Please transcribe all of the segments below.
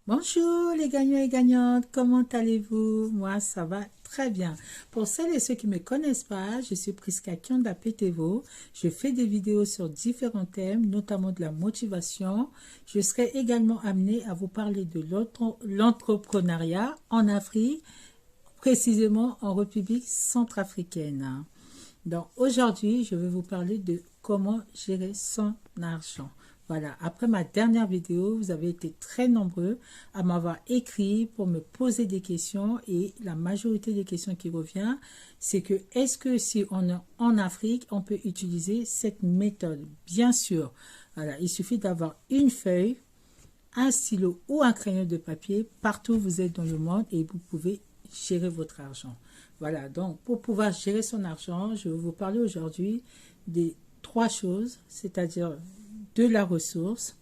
Bonjour les gagnants et gagnantes, comment allez-vous? Moi, ça va très bien. Pour celles et ceux qui ne me connaissent pas, je suis Priska Kionda Petevo. Je fais des vidéos sur différents thèmes, notamment de la motivation. Je serai également amenée à vous parler de l'entrepreneuriat en Afrique, précisément en République centrafricaine. Donc aujourd'hui, je vais vous parler de comment gérer son argent. Voilà, après ma dernière vidéo, vous avez été très nombreux à m'avoir écrit pour me poser des questions et la majorité des questions qui revient, c'est que est-ce que si on est en Afrique, on peut utiliser cette méthode? Bien sûr, voilà, il suffit d'avoir une feuille, un stylo ou un crayon de papier partout où vous êtes dans le monde et vous pouvez gérer votre argent. Voilà, donc pour pouvoir gérer son argent, je vais vous parler aujourd'hui des trois choses, c'est-à-dire de la ressource,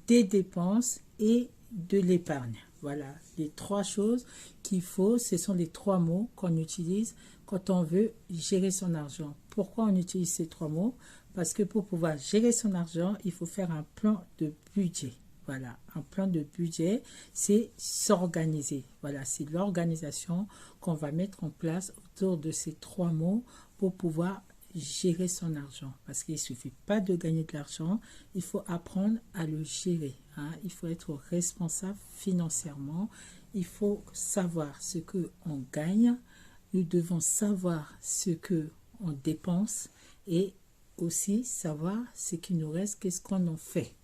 des dépenses et de l'épargne. Voilà, les trois choses qu'il faut, ce sont les trois mots qu'on utilise quand on veut gérer son argent. Pourquoi on utilise ces trois mots? Parce que pour pouvoir gérer son argent, il faut faire un plan de budget. Voilà, un plan de budget, c'est s'organiser. Voilà, c'est l'organisation qu'on va mettre en place autour de ces trois mots pour pouvoir gérer son argent. Parce qu'il ne suffit pas de gagner de l'argent, il faut apprendre à le gérer. Hein. Il faut être responsable financièrement. Il faut savoir ce qu'on gagne. Nous devons savoir ce qu'on dépense et aussi savoir ce qui nous reste, qu'est-ce qu'on en fait.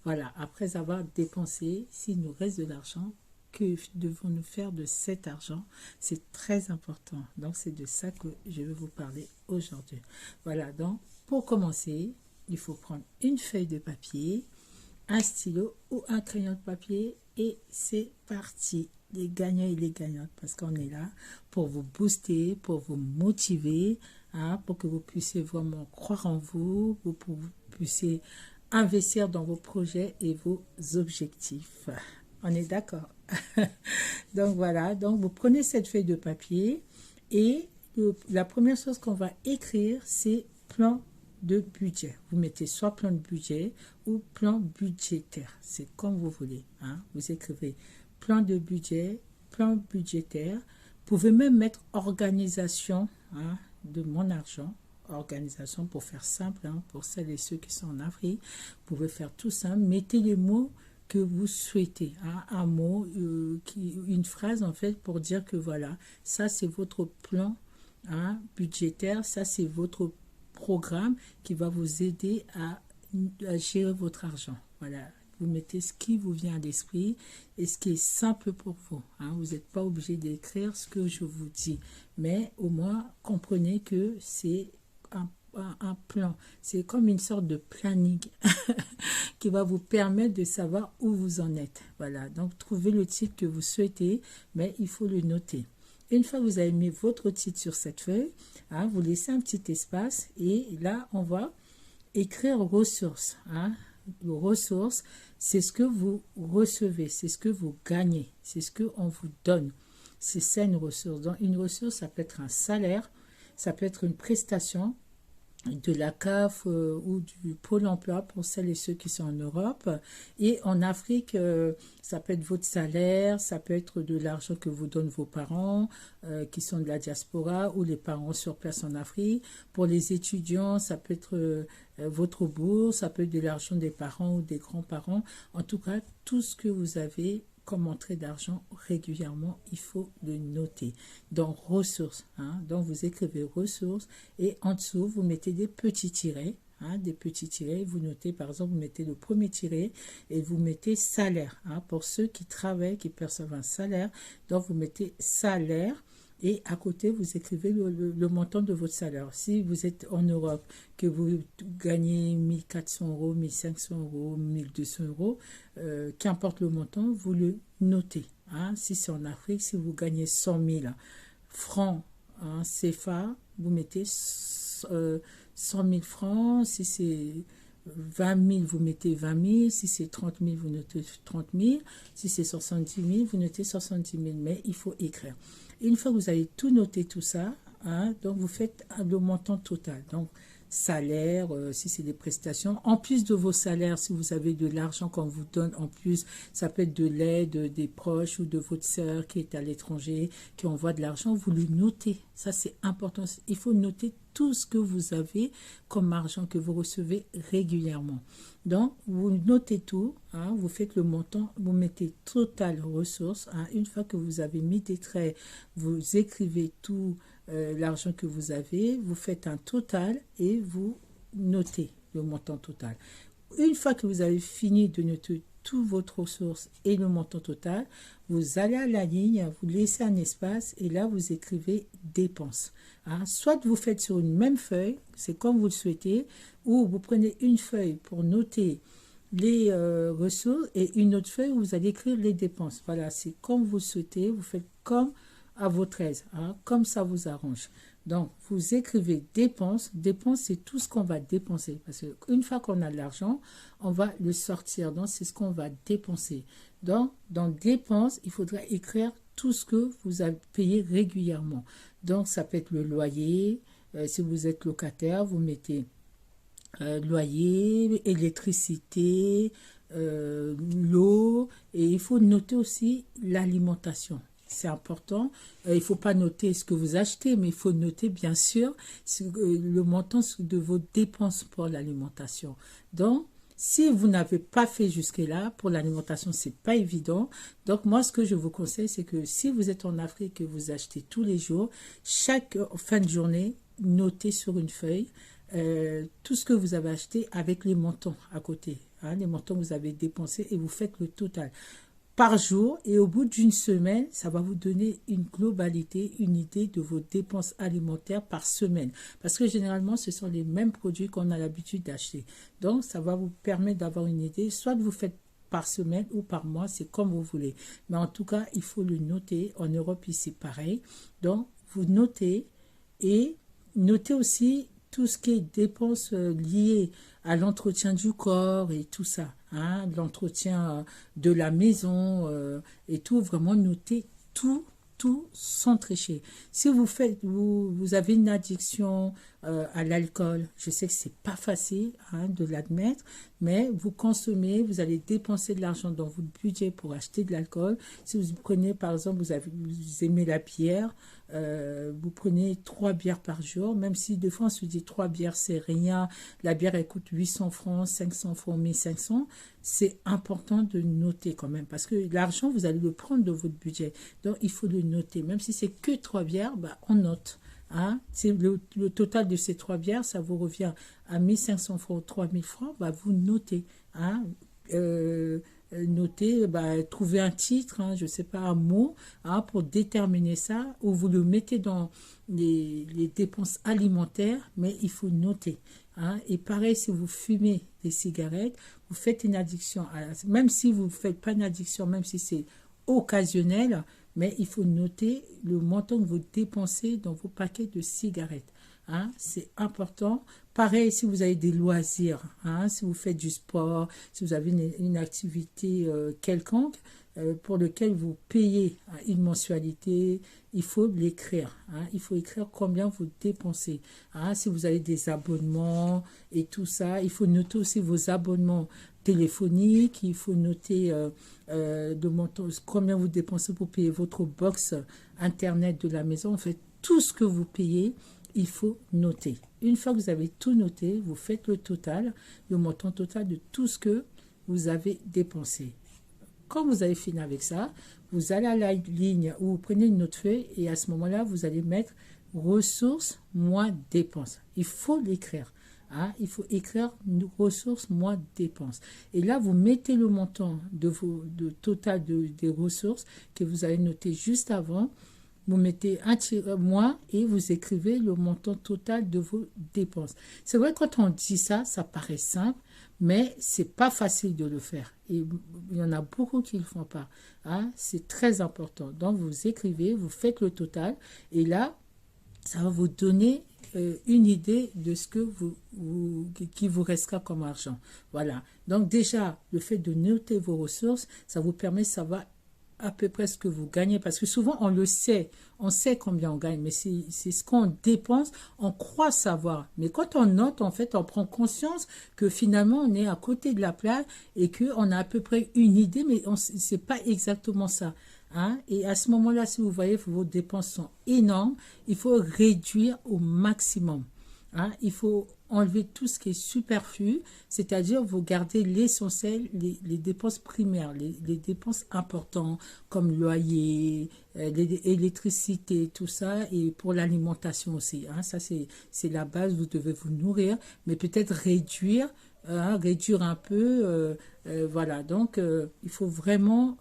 Voilà, après avoir dépensé, s'il nous reste de l'argent, que devons-nous faire de cet argent? C'est très important. Donc, c'est de ça que je vais vous parler aujourd'hui. Voilà, donc, pour commencer, il faut prendre une feuille de papier, un stylo ou un crayon de papier et c'est parti. Les gagnants et les gagnantes, parce qu'on est là pour vous booster, pour vous motiver, hein, pour que vous puissiez vraiment croire en vous, pour que vous puissiez investir dans vos projets et vos objectifs. On est d'accord? Donc voilà, donc vous prenez cette feuille de papier et la première chose qu'on va écrire, c'est plan de budget. Vous mettez soit plan de budget ou plan budgétaire. C'est comme vous voulez. Hein. Vous écrivez plan de budget, plan budgétaire. Vous pouvez même mettre organisation, hein, de mon argent. Organisation pour faire simple, hein, pour celles et ceux qui sont en Afrique. Vous pouvez faire tout simple. Mettez les mots que vous souhaitez, hein, un mot, une phrase en fait pour dire que voilà, ça c'est votre plan, hein, budgétaire, ça c'est votre programme qui va vous aider à gérer votre argent. Voilà, vous mettez ce qui vous vient à l'esprit et ce qui est simple pour vous. Hein. Vous n'êtes pas obligé d'écrire ce que je vous dis, mais au moins comprenez que c'est un plan. C'est comme une sorte de planning qui va vous permettre de savoir où vous en êtes. Voilà, donc trouvez le titre que vous souhaitez, mais il faut le noter. Une fois que vous avez mis votre titre sur cette feuille, hein, vous laissez un petit espace et là, on va écrire ressources. Hein. Ressources, c'est ce que vous recevez, c'est ce que vous gagnez, c'est ce qu'on vous donne. C'est ça une ressource. Donc, une ressource, ça peut être un salaire, ça peut être une prestation, de la CAF ou du Pôle emploi pour celles et ceux qui sont en Europe. Et en Afrique, ça peut être votre salaire, ça peut être de l'argent que vous donnent vos parents qui sont de la diaspora ou les parents sur place en Afrique. Pour les étudiants, ça peut être votre bourse, ça peut être de l'argent des parents ou des grands-parents. En tout cas, tout ce que vous avez comme entrée d'argent régulièrement, il faut le noter. Donc, ressources. Hein, donc, vous écrivez ressources et en dessous, vous mettez des petits tirets. Hein, des petits tirets. Vous notez, par exemple, vous mettez le premier tiret et vous mettez salaire. Hein, pour ceux qui travaillent, qui perçoivent un salaire, donc vous mettez salaire. Et à côté, vous écrivez le montant de votre salaire. Si vous êtes en Europe, que vous gagnez 1400 euros, 1500 euros, 1200 euros, qu'importe le montant, vous le notez. Hein. Si c'est en Afrique, si vous gagnez 100 000 francs, hein, CFA, vous mettez 100 000 francs. Si c'est 20 000, vous mettez 20 000. Si c'est 30 000, vous notez 30 000. Si c'est 70 000, vous notez 70 000. Mais il faut écrire. Une fois que vous avez tout noté, tout ça, hein, donc vous faites le montant total. Donc, salaire, si c'est des prestations. En plus de vos salaires, si vous avez de l'argent qu'on vous donne en plus, ça peut être de l'aide des proches ou de votre sœur qui est à l'étranger, qui envoie de l'argent, vous le notez. Ça, c'est important. Il faut noter tout ce que vous avez comme argent que vous recevez régulièrement. Donc, vous notez tout, hein, vous faites le montant, vous mettez total ressources. Hein, une fois que vous avez mis des traits, vous écrivez tout l'argent que vous avez, vous faites un total et vous notez le montant total. Une fois que vous avez fini de noter toutes votre ressources et le montant total, vous allez à la ligne, vous laissez un espace et là vous écrivez dépenses. Hein. Soit vous faites sur une même feuille, c'est comme vous le souhaitez, ou vous prenez une feuille pour noter les ressources et une autre feuille où vous allez écrire les dépenses. Voilà, c'est comme vous le souhaitez, vous faites comme à votre aise, hein, comme ça vous arrange. Donc, vous écrivez dépenses. Dépenses, c'est tout ce qu'on va dépenser. Parce qu'une fois qu'on a de l'argent, on va le sortir. Donc, c'est ce qu'on va dépenser. Donc, dans dépenses, il faudra écrire tout ce que vous avez payé régulièrement. Donc, ça peut être le loyer. Si vous êtes locataire, vous mettez loyer, électricité, l'eau. Et il faut noter aussi l'alimentation. C'est important. Il ne faut pas noter ce que vous achetez, mais il faut noter, bien sûr, le montant de vos dépenses pour l'alimentation. Donc, si vous n'avez pas fait jusque-là, pour l'alimentation, ce n'est pas évident. Donc, moi, ce que je vous conseille, c'est que si vous êtes en Afrique et vous achetez tous les jours, chaque fin de journée, notez sur une feuille tout ce que vous avez acheté avec les montants à côté. Hein, les montants que vous avez dépensés et vous faites le total par jour, et au bout d'une semaine, ça va vous donner une globalité, une idée de vos dépenses alimentaires par semaine. Parce que généralement, ce sont les mêmes produits qu'on a l'habitude d'acheter. Donc, ça va vous permettre d'avoir une idée, soit vous faites par semaine ou par mois, c'est comme vous voulez. Mais en tout cas, il faut le noter. En Europe, ici, pareil. Donc, vous notez et notez aussi tout ce qui est dépenses liées à l'entretien du corps et tout ça, hein, l'entretien de la maison et tout, vraiment noter tout sans tricher. Si vous avez une addiction à l'alcool, je sais que c'est pas facile hein, de l'admettre, mais vous consommez, vous allez dépenser de l'argent dans votre budget pour acheter de l'alcool. Si vous prenez par exemple, vous aimez la bière, vous prenez 3 bières par jour, même si de fois on se dit 3 bières c'est rien, la bière elle coûte 800 francs, 500 francs, 1500, c'est important de noter quand même, parce que l'argent vous allez le prendre de votre budget, donc il faut le noter, même si c'est que 3 bières, bah, on note. Hein, c'est le total de ces 3 bières, ça vous revient à 1500 francs, 3000 francs, bah, vous notez. Hein, notez, bah, trouver un titre, hein, je ne sais pas, un mot, hein, pour déterminer ça, ou vous le mettez dans les dépenses alimentaires, mais il faut noter. Hein, et pareil, si vous fumez des cigarettes, vous faites une addiction, même si vous ne faites pas une addiction, même si c'est occasionnel, mais il faut noter le montant que vous dépensez dans vos paquets de cigarettes. Hein, c'est important. Pareil, si vous avez des loisirs, hein, si vous faites du sport, si vous avez une activité quelconque pour lequel vous payez une mensualité, il faut l'écrire. Hein, il faut écrire combien vous dépensez. Hein, si vous avez des abonnements et tout ça, il faut noter aussi vos abonnements téléphoniques, il faut noter le montant, combien vous dépensez pour payer votre box internet de la maison. En fait, tout ce que vous payez, il faut noter. Une fois que vous avez tout noté, vous faites le total, le montant total de tout ce que vous avez dépensé. Quand vous avez fini avec ça, vous allez à la ligne où vous prenez une autre feuille et à ce moment-là, vous allez mettre ressources moins dépenses. Il faut l'écrire. Hein, il faut écrire ressources moins dépenses. Et là, vous mettez le montant de total des ressources que vous avez noté juste avant. Vous mettez un tiret moins et vous écrivez le montant total de vos dépenses. C'est vrai, quand on dit ça, ça paraît simple, mais c'est pas facile de le faire. Et il y en a beaucoup qui ne le font pas. Hein, c'est très important. Donc, vous écrivez, vous faites le total et là, ça va vous donner une idée de ce que qui vous restera comme argent. Voilà. Donc déjà, le fait de noter vos ressources, ça vous permet de savoir à peu près ce que vous gagnez, parce que souvent on le sait, on sait combien on gagne, mais c'est ce qu'on dépense, on croit savoir. Mais quand on note, en fait, on prend conscience que finalement on est à côté de la plaque et qu'on a à peu près une idée, mais c'est pas exactement ça. Hein? Et à ce moment-là, si vous voyez que vos dépenses sont énormes, il faut réduire au maximum. Hein? Il faut enlever tout ce qui est superflu, c'est-à-dire vous gardez l'essentiel, les dépenses primaires, les dépenses importantes comme loyer, l'électricité, tout ça, et pour l'alimentation aussi. Hein? Ça, c'est la base, vous devez vous nourrir, mais peut-être réduire, hein, réduire un peu. Voilà, donc il faut vraiment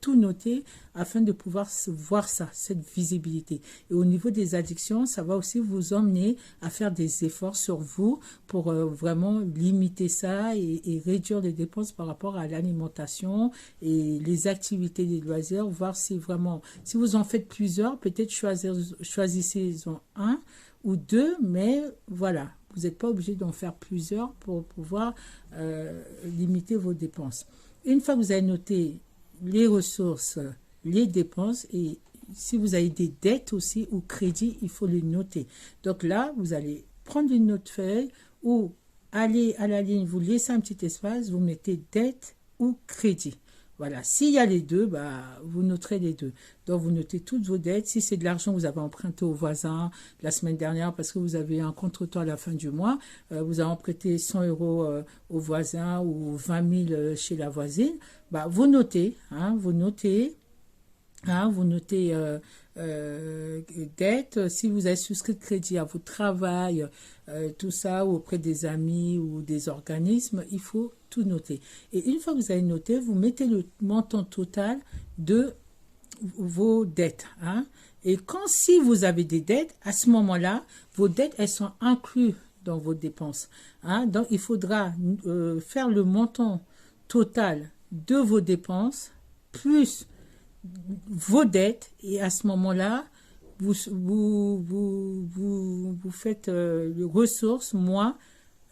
tout noter afin de pouvoir voir ça, cette visibilité. Et au niveau des addictions, ça va aussi vous emmener à faire des efforts sur vous pour vraiment limiter ça et réduire les dépenses par rapport à l'alimentation et les activités des loisirs, voir si vraiment, si vous en faites plusieurs, peut-être choisissez-en un ou deux, mais voilà, vous n'êtes pas obligé d'en faire plusieurs pour pouvoir limiter vos dépenses. Une fois que vous avez noté les ressources, les dépenses, et si vous avez des dettes aussi ou crédits, il faut les noter. Donc là, vous allez prendre une note feuille ou aller à la ligne, vous laissez un petit espace, vous mettez dette ou crédit. Voilà, s'il y a les deux, bah, vous noterez les deux. Donc, vous notez toutes vos dettes. Si c'est de l'argent que vous avez emprunté au voisin la semaine dernière parce que vous avez un contretemps à la fin du mois, vous avez emprunté 100 euros au voisin ou 20 000 chez la voisine, bah, vous notez, hein, vous notez dette, si vous avez souscrit de crédit à votre travail, tout ça, ou auprès des amis ou des organismes, il faut tout noter. Et une fois que vous avez noté, vous mettez le montant total de vos dettes. Hein? Et si vous avez des dettes, à ce moment-là, vos dettes, elles sont incluses dans vos dépenses. Hein? Donc, il faudra faire le montant total de vos dépenses plus vos dettes, et à ce moment-là, vous faites ressources moins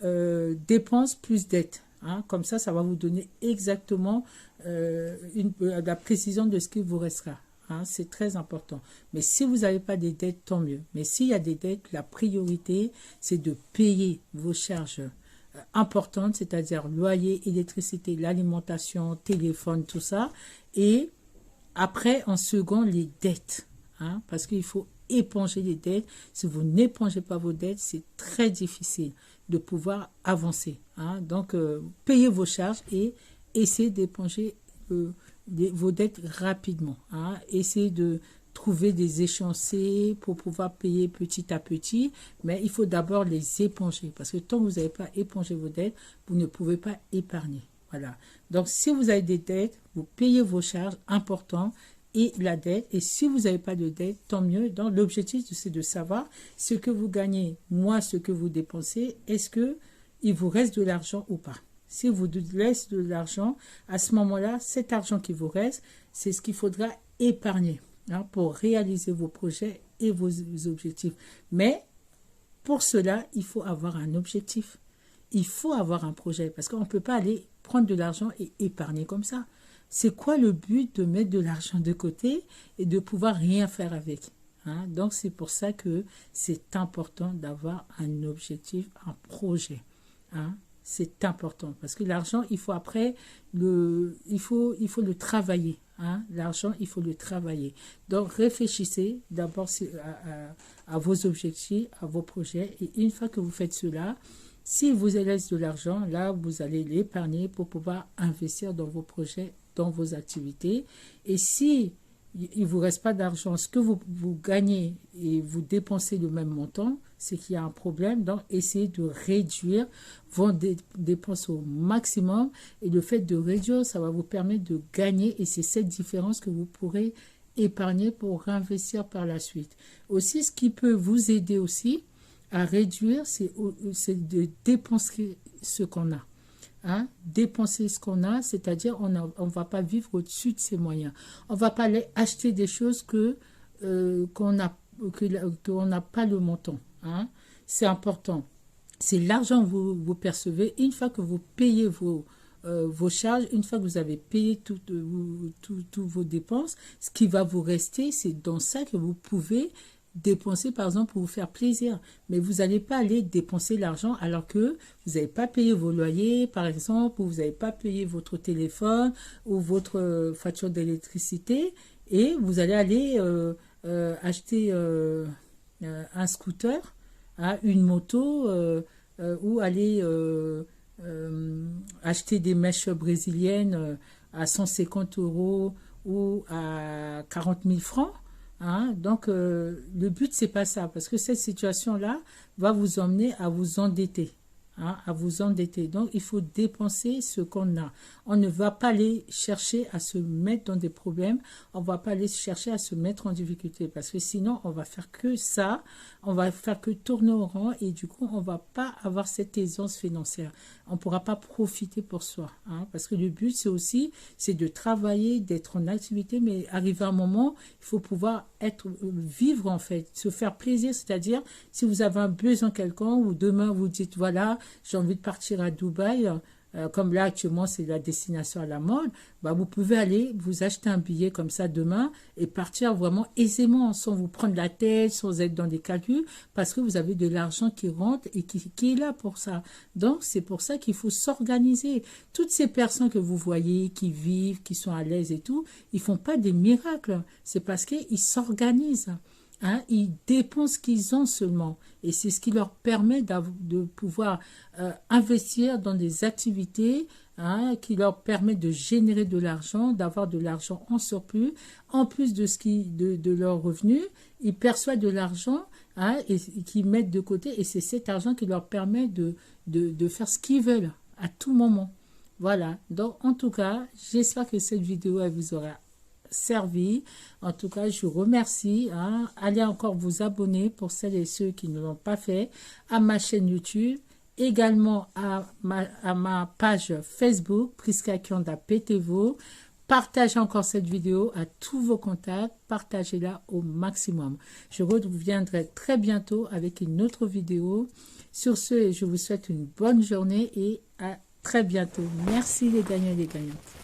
dépenses plus dettes. Hein. Comme ça va vous donner exactement la précision de ce qui vous restera. Hein. C'est très important. Mais si vous n'avez pas des dettes, tant mieux. Mais s'il y a des dettes, la priorité, c'est de payer vos charges importantes, c'est-à-dire loyer, électricité, l'alimentation, téléphone, tout ça, et après, en second, les dettes, hein, parce qu'il faut éponger les dettes. Si vous n'épongez pas vos dettes, c'est très difficile de pouvoir avancer. Hein. Donc, payez vos charges et essayez d'éponger vos dettes rapidement. Hein. Essayez de trouver des échéanciers pour pouvoir payer petit à petit, mais il faut d'abord les éponger, parce que tant que vous n'avez pas épongé vos dettes, vous ne pouvez pas épargner. Voilà. Donc, si vous avez des dettes, vous payez vos charges importantes et la dette. Et si vous n'avez pas de dette, tant mieux. Donc, l'objectif, c'est de savoir ce que vous gagnez, moins ce que vous dépensez. Est-ce qu'il vous reste de l'argent ou pas? Si vous laissez de l'argent, à ce moment-là, cet argent qui vous reste, c'est ce qu'il faudra épargner, hein, pour réaliser vos projets et vos objectifs. Mais pour cela, il faut avoir un objectif. Il faut avoir un projet, parce qu'on ne peut pas aller prendre de l'argent et épargner comme ça. C'est quoi le but de mettre de l'argent de côté et de pouvoir rien faire avec, hein? Donc, c'est pour ça que c'est important d'avoir un objectif, un projet. Hein? C'est important, parce que l'argent, il faut après, il faut le travailler. Hein? L'argent, il faut le travailler. Donc, réfléchissez d'abord à vos objectifs, à vos projets, et une fois que vous faites cela, si vous laissez de l'argent, là, vous allez l'épargner pour pouvoir investir dans vos projets, dans vos activités. Et si il ne vous reste pas d'argent, ce que vous gagnez et vous dépensez le même montant, c'est qu'il y a un problème. Donc, essayez de réduire vos dépenses au maximum. Et le fait de réduire, ça va vous permettre de gagner. Et c'est cette différence que vous pourrez épargner pour réinvestir par la suite. Aussi, ce qui peut vous aider aussi à réduire, c'est de dépenser ce qu'on a. Hein? Dépenser ce qu'on a, c'est-à-dire on ne va pas vivre au-dessus de ses moyens. On ne va pas aller acheter des choses qu'on n'a pas le montant. Hein? C'est important. C'est l'argent que vous percevez. Une fois que vous payez vos charges, une fois que vous avez payé toutes vos dépenses, ce qui va vous rester, c'est dans ça que vous pouvez dépenser, par exemple, pour vous faire plaisir. Mais vous n'allez pas aller dépenser l'argent alors que vous n'avez pas payé vos loyers, par exemple, ou vous n'avez pas payé votre téléphone ou votre facture d'électricité, et vous allez aller acheter un scooter, une moto, ou aller acheter des mèches brésiliennes à 150 € ou à 40 000 francs. Donc, le but, c'est pas ça, parce que cette situation-là va vous emmener à vous endetter. À vous endetter. Donc, il faut dépenser ce qu'on a. On ne va pas aller chercher à se mettre dans des problèmes. On ne va pas aller chercher à se mettre en difficulté. Parce que sinon, on va faire que ça. On va faire que tourner au rang. Et du coup, on ne va pas avoir cette aisance financière. On ne pourra pas profiter pour soi. Parce que le but, c'est de travailler, d'être en activité. Mais arrivé à un moment, il faut pouvoir vivre en fait. Se faire plaisir. C'est-à-dire, si vous avez un besoin quelconque ou demain, vous dites, voilà, j'ai envie de partir à Dubaï, comme là actuellement c'est la destination à la mode, vous pouvez aller vous acheter un billet comme ça demain et partir vraiment aisément, sans vous prendre la tête, sans être dans des calculs, parce que vous avez de l'argent qui rentre et qui est là pour ça. Donc c'est pour ça qu'il faut s'organiser. Toutes ces personnes que vous voyez, qui vivent, qui sont à l'aise et tout, ils font pas des miracles, c'est parce qu'ils s'organisent. Ils dépensent ce qu'ils ont seulement. Et c'est ce qui leur permet de pouvoir investir dans des activités qui leur permettent de générer de l'argent, d'avoir de l'argent en surplus. En plus de leurs revenus, ils perçoivent de l'argent et qu'ils mettent de côté. Et c'est cet argent qui leur permet de faire ce qu'ils veulent à tout moment. Voilà. Donc, en tout cas, j'espère que cette vidéo elle vous aura servi. En tout cas, je vous remercie. Allez encore vous abonner pour celles et ceux qui ne l'ont pas fait à ma chaîne YouTube, également à ma page Facebook Prisca Kionda PTV. Partagez encore cette vidéo à tous vos contacts, partagez-la au maximum. Je reviendrai très bientôt avec une autre vidéo. Sur ce, je vous souhaite une bonne journée et à très bientôt. Merci les gagnants et les gagnantes.